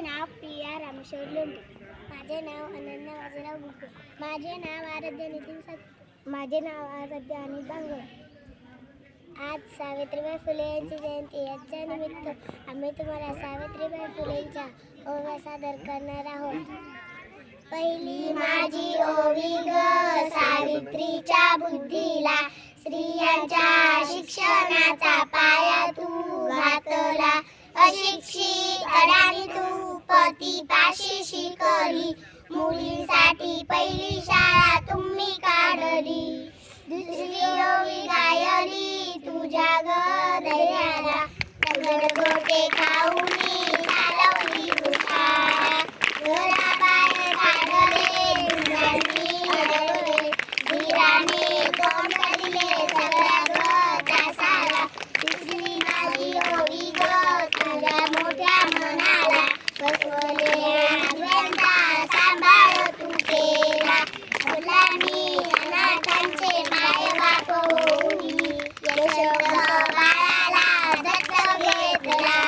नाव प्रिया रामेश्वर लोंढे. माझे नाव अनन्या बाजीराव गुप्ते. माझे नाव आराध्य नितीन सत. माझे नाव आराध्य अनिल बांगर. आज सावित्रीबाई फुले यांची जयंती. याच्या निमित्त आम्ही तुम्हाला सावित्रीबाई फुलेंच्या ओव्या सादर करणार आहोत. पहिली माझी ओवी ग सावित्रीच्या बुद्धीला, स्त्रियांच्या शिक्षणाचा पाया तू घातला. अशिक्षित अडाणी तू पतीपाशी शिकली, मुलींसाठी पहिली शाळा तुम्ही काढली. दुसरी ओवी गायली तुझ्या गदयाला, गडगोटे खाऊनी चालवली तू शाळा. घराबाहेर काढले मुलांनी अडवले, धीराने तोंड दिले सगळ्या गटासाला. तिसरी माझी ओवी ग तुझ्या मोठ्या मनाला, बसवले आज्ञांचा सांभाळ तू केला. मुलांनी अनाथांचे मायबाप होऊनी, यशोद बाळाला दत्तक घेतला.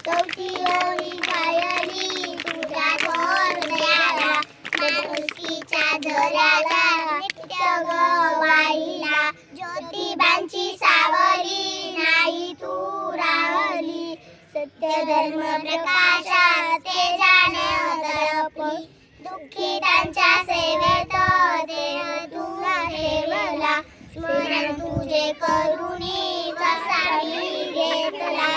चौथी ओवी गायली तुझ्या हृदयाला, माणुसकीच्या झऱ्याला नित्य गवाईला. ज्योतिबांची सावली नाही तू राहली, सत्य धर्म प्रकाशात तेजाने तळपली. दुःखितांच्या सेवेत देह तू ठेवला, स्मरण तुझे करुणी कसाही घेतला.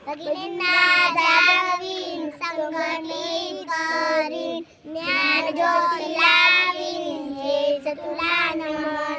भगिनींना जागवीन संघटित करीन, ज्ञान ज्योती लावीन हेच तुला नमन.